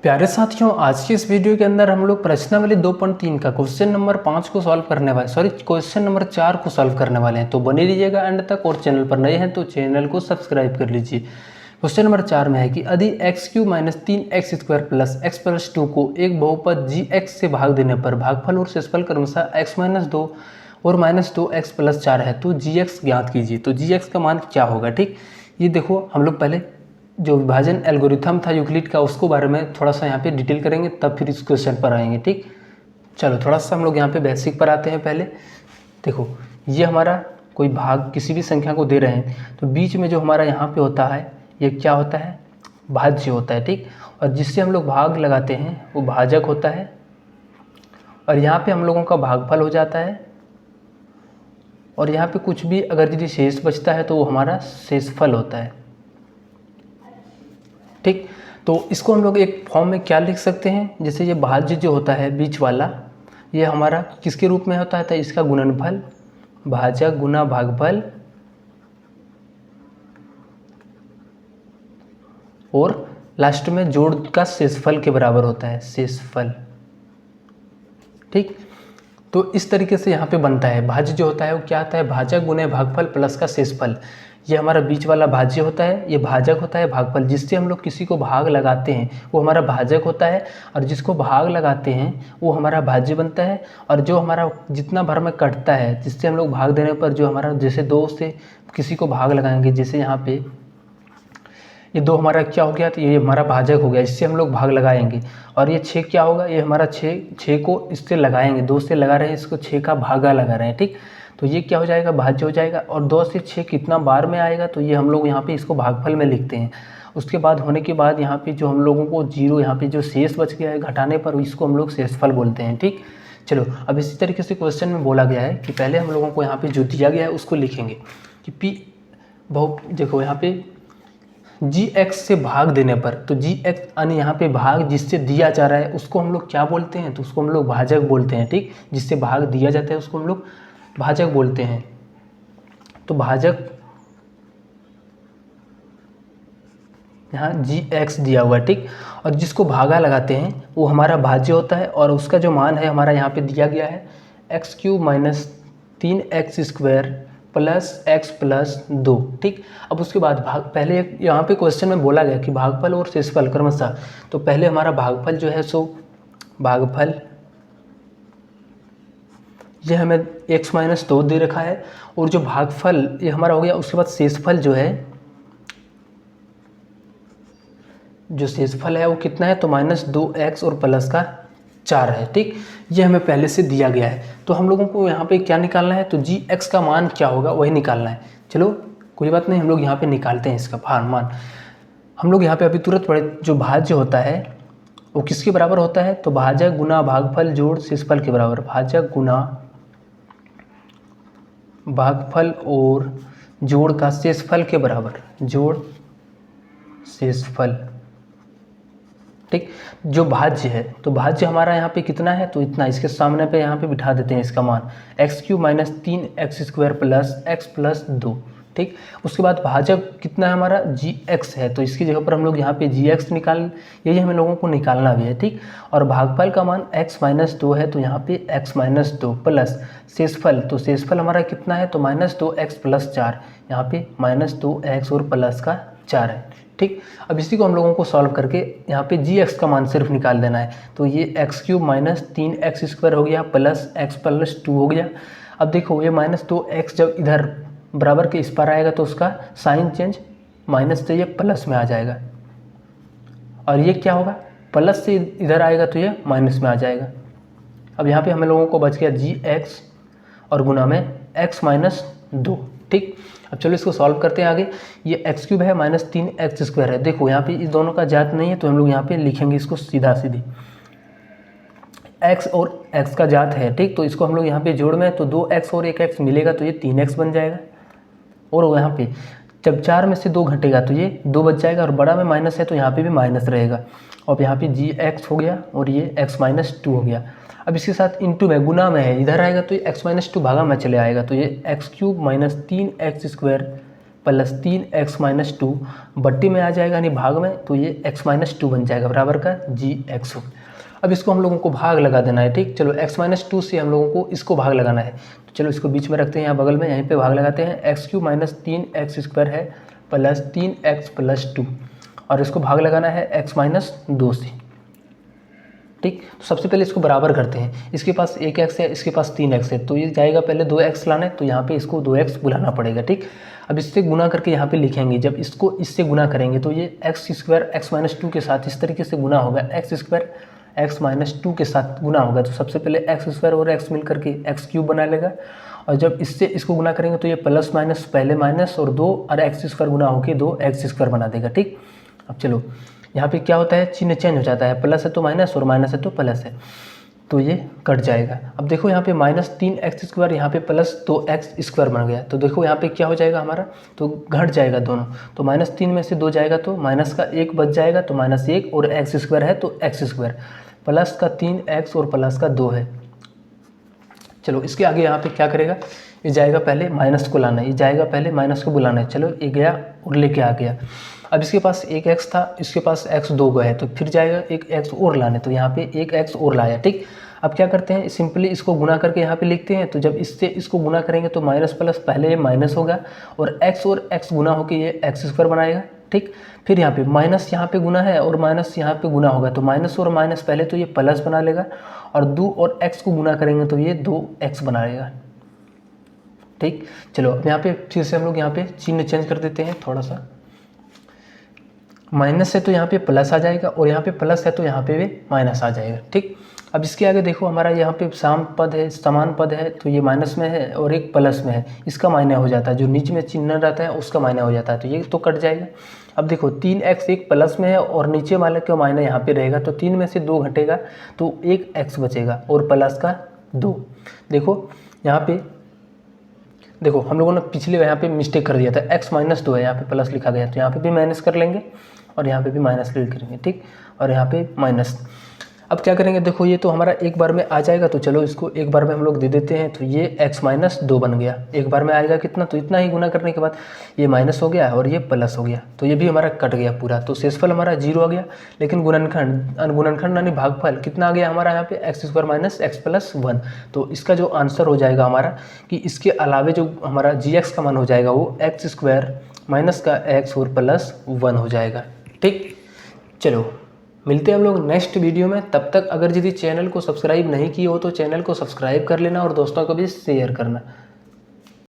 प्यारे साथियों, आज की इस वीडियो के अंदर हम लोग प्रश्नावली 2.3 का क्वेश्चन नंबर 5 को सॉल्व करने वाले क्वेश्चन नंबर 4 को सॉल्व करने वाले हैं। तो बने रहिएगा एंड तक, और चैनल पर नए हैं तो चैनल को सब्सक्राइब कर लीजिए। क्वेश्चन नंबर 4 में है कि यदि x³ minus 3x² plus x plus 2 को एक बहुपद gx से भाग देने पर भागफल और शेषफल क्रमशः x-2 और -2x प्लस 4 है तो gx ज्ञात कीजिए। तो gx का मान क्या होगा। ठीक, ये देखो, हम लोग पहले जो विभाजन एल्गोरिथम था यूक्लिड का उसको बारे में थोड़ा सा यहाँ पे डिटेल करेंगे, तब फिर इस क्वेश्चन पर आएंगे। ठीक, चलो थोड़ा सा हम लोग यहाँ पे बेसिक पर आते हैं। पहले देखो, ये हमारा कोई भाग किसी भी संख्या को दे रहे हैं तो बीच में जो हमारा यहाँ पे होता है ये क्या होता है, भाज्य होता है। ठीक, और जिससे हम लोग भाग लगाते हैं वो भाजक होता है, और यहाँ पे हम लोगों का भागफल हो जाता है, और यहाँ पे कुछ भी अगर यदि शेष बचता है तो वो हमारा शेषफल होता है। ठीक, तो इसको हम लोग एक फॉर्म में क्या लिख सकते हैं, जैसे ये भाज्य जो होता है बीच वाला, ये हमारा किसके रूप में होता है, तो इसका गुणनफल भाजक गुना भागफल, और लास्ट में जोड़ का शेषफल के बराबर होता है, शेषफल। ठीक, तो इस तरीके से यहाँ पे बनता है। भाज्य जो होता है वो क्या आता है, भाजक गुने भागफल प्लस का शेषफल। ये हमारा बीच वाला भाज्य होता है, ये भाजक होता है, भागफल जिससे हम लोग किसी को भाग लगाते हैं वो हमारा भाजक होता है, और जिसको भाग लगाते हैं वो हमारा भाज्य बनता है। और जो हमारा जितना भर में कटता है, जिससे हम लोग भाग देने पर जो हमारा, जैसे 2 से किसी को भाग लगाएंगे, जैसे यहाँ पे ये 2 हमारा क्या हो गया, तो ये हमारा भाजक हो गया, इससे हम लोग भाग लगाएंगे। और ये 6 क्या होगा, ये हमारा 6 को इससे लगाएंगे, 2 से लगा रहे हैं, इसको 6 का भागा लगा रहे हैं। ठीक, तो ये क्या हो जाएगा, भाज्य हो जाएगा। और 2 से 6 कितना बार में आएगा, तो ये हम लोग यहाँ पे इसको भागफल में लिखते हैं। उसके बाद होने के बाद यहाँ पे जो हम लोगों को 0 यहाँ पे जो शेष बच गया है घटाने पर, इसको हम लोग शेषफल बोलते हैं। ठीक, चलो अब इसी तरीके से क्वेश्चन में बोला गया है कि पहले हम लोगों को यहाँ पे जो दिया गया है उसको लिखेंगे कि p देखो यहाँ पे gx से भाग देने पर, तो gx यानी यहाँ पे भाग जिससे दिया जा रहा है उसको हम लोग क्या बोलते हैं, तो उसको हम लोग भाजक बोलते हैं। ठीक, जिससे भाग दिया जाता है उसको हम लोग भाजक बोलते हैं। तो भाजक यहाँ gx दिया हुआ है। ठीक, और जिसको भागा लगाते हैं वो हमारा भाज्य होता है, और उसका जो मान है हमारा यहाँ पे दिया गया है x³ minus 3x² plus x plus 2। ठीक, अब उसके बाद पहले यहाँ पे क्वेश्चन में बोला गया कि भागफल और शेषफल क्रमशः, तो पहले हमारा भागफल जो है सो भागफल ये हमें x-2 दे रखा है, और जो भागफल ये हमारा हो गया। उसके बाद शेषफल जो है, जो शेषफल है वो कितना है, तो -2x और प्लस का 4 है। ठीक, ये हमें पहले से दिया गया है। तो हम लोगों को यहाँ पे क्या निकालना है, तो gx का मान क्या होगा वही निकालना है। चलो कोई बात नहीं, हम लोग यहाँ पे निकालते हैं इसका मान। हम लोग यहाँ पे अभी तुरंत पढ़े, जो भाज्य होता है वो किसके बराबर होता है, तो भाजक गुना भागफल जोड़ शेषफल के बराबर, भाजक गुना भागफल और जोड़ का शेषफल के बराबर, जोड़ शेषफल। ठीक, जो भाज्य है तो भाज्य हमारा यहाँ पे कितना है, तो इतना, इसके सामने पे यहाँ पे बिठा देते हैं इसका मान x³ minus 3x² plus x plus 2। ठीक, उसके बाद भाजक कितना है हमारा, gx है, तो इसकी जगह पर हम लोग यहाँ पे gx निकाल, यही हमें लोगों को निकालना भी है। ठीक, और भागफल का मान x-2 है, तो यहाँ पे x-2 प्लस शेषफल, तो शेषफल हमारा कितना है, तो -2x प्लस 4, यहाँ पे -2x और प्लस का 4 है। ठीक, अब इसी को हम लोगों को सॉल्व करके यहाँ पे gx का मान सिर्फ निकाल देना है। तो ये x³ माइनस 3x² हो गया प्लस x प्लस 2 हो गया। अब देखो ये -2x जब इधर बराबर के इस पर आएगा तो उसका साइन चेंज, माइनस से ये प्लस में आ जाएगा, और ये क्या होगा, प्लस से इधर आएगा तो ये माइनस में आ जाएगा। अब यहाँ पे हम लोगों को बच गया gx और गुना में x-2। ठीक, अब चलो इसको सॉल्व करते हैं आगे। ये x³ है -3x² है। देखो यहाँ पे इस दोनों का जात नहीं है, तो हम लोग यहाँ पे लिखेंगे इसको सीधा सीधी, x और x का जात है। ठीक, तो इसको हम लोग यहाँ पे जोड़ में, तो 2x और 1x मिलेगा तो ये 3x बन जाएगा, और यहाँ पे जब 4 में से 2 घटेगा तो ये 2 बच जाएगा, और बड़ा में माइनस है तो यहाँ पे भी माइनस रहेगा। और यहाँ पे gx हो गया और ये x-2 हो गया। अब इसके साथ इंटू में, गुना में है, इधर आएगा तो ये x-2 भागा में चले आएगा, तो ये x³ minus 3x² plus 3x-2 बट्टी में आ जाएगा यानी भाग में, तो ये x-2 बन जाएगा बराबर का gx। अब इसको हम लोगों को भाग लगा देना है, ठीक। चलो x-2 से हम लोगों को इसको भाग लगाना है, तो चलो इसको बीच में रखते हैं, यहाँ बगल में, यहीं पे भाग लगाते हैं। x³ माइनस 3x² है प्लस 3x+2 और इसको भाग लगाना है x-2 से, ठीक। तो सबसे पहले इसको बराबर करते हैं, इसके पास 1x है, इसके पास 3x है, तो ये जाएगा पहले 2x लाना है, तो यहाँ पे इसको 2x बुलाना पड़ेगा, ठीक। अब इससे गुना करके यहाँ पे लिखेंगे, जब इसको इससे गुना करेंगे तो ये x² x-2 के साथ इस तरीके से गुना होगा, x² x-2 के साथ गुना होगा, तो सबसे पहले x² और x मिल करके x³ बना लेगा, और जब इससे इसको गुना करेंगे तो ये प्लस माइनस पहले माइनस और 2 और x² गुना होकर 2x² बना देगा, ठीक। अब चलो यहाँ पे क्या होता है, चिन्ह चेंज हो जाता है, प्लस है तो माइनस और माइनस है तो प्लस है, तो ये कट जाएगा। अब देखो यहाँ पे -3x² यहाँ पे प्लस 2x² बन गया, तो देखो यहाँ पे क्या हो जाएगा हमारा, तो घट जाएगा दोनों, तो -3 में से 2 जाएगा तो माइनस का 1 बच जाएगा, तो -1 और x² है तो x², प्लस का 3x और प्लस का 2 है। चलो इसके आगे यहाँ पे क्या करेगा, ये जाएगा पहले माइनस को लाना है, ये जाएगा पहले माइनस को बुलाना है, चलो ये गया और लेके आ गया। अब इसके पास 1x था, इसके पास x 2 गए, तो फिर जाएगा एक x और लाने, तो यहाँ पे 1x और लाया, ठीक। अब क्या करते हैं, सिंपली इसको गुना करके यहाँ पे लिखते हैं, तो जब इससे इसको गुना करेंगे तो माइनस प्लस पहले ये माइनस होगा और x गुना होकर ये x² बनाएगा, ठीक। फिर यहाँ पे माइनस यहाँ पे गुना है और माइनस यहाँ पे गुना होगा, तो माइनस और माइनस पहले तो ये प्लस बना लेगा और 2 और x को गुना करेंगे तो ये 2x बनाएगा, ठीक। चलो अब यहाँ पे फिर से हम लोग यहाँ पे चिन्ह चेंज कर देते हैं थोड़ा सा, माइनस है तो यहाँ पे प्लस आ जाएगा और यहाँ पे प्लस है तो यहाँ पे भी माइनस आ जाएगा, ठीक। अब इसके आगे देखो हमारा यहाँ पे समान पद है, तो ये माइनस में है और एक प्लस में है, इसका माइनस हो जाता है, जो नीचे में चिन्ह रहता है उसका माइनस हो जाता है, तो ये तो कट जाएगा। अब देखो 3x एक प्लस में है और नीचे वाले का माइनस यहाँ पे रहेगा, तो 3 में से 2 घटेगा तो 1x बचेगा और प्लस का 2। देखो यहाँ पे देखो हम लोगों ने पिछले यहाँ पे मिस्टेक कर दिया था, x-2 है, यहाँ पे प्लस लिखा गया, तो यहाँ पे भी माइनस कर लेंगे और यहाँ पे भी माइनस लिख करेंगे, ठीक। और यहाँ पे माइनस। अब क्या करेंगे, देखो ये तो हमारा एक बार में आ जाएगा, तो चलो इसको एक बार में हम लोग दे देते हैं, तो ये x-2 बन गया, एक बार में आएगा कितना, तो इतना ही गुना करने के बाद ये माइनस हो गया और ये प्लस हो गया, तो ये भी हमारा कट गया पूरा, तो शेषफल हमारा 0 आ गया। लेकिन गुणनखंड यानी भागफल कितना आ गया हमारा यहाँ पे, x² माइनस x+1, तो इसका जो आंसर हो जाएगा हमारा कि इसके अलावे जो हमारा gx का मान हो जाएगा वो x² माइनस का x और +1 हो जाएगा, ठीक। चलो मिलते हैं हम लोग नेक्स्ट वीडियो में, तब तक अगर यदि चैनल को सब्सक्राइब नहीं किए हो तो चैनल को सब्सक्राइब कर लेना और दोस्तों को भी शेयर करना।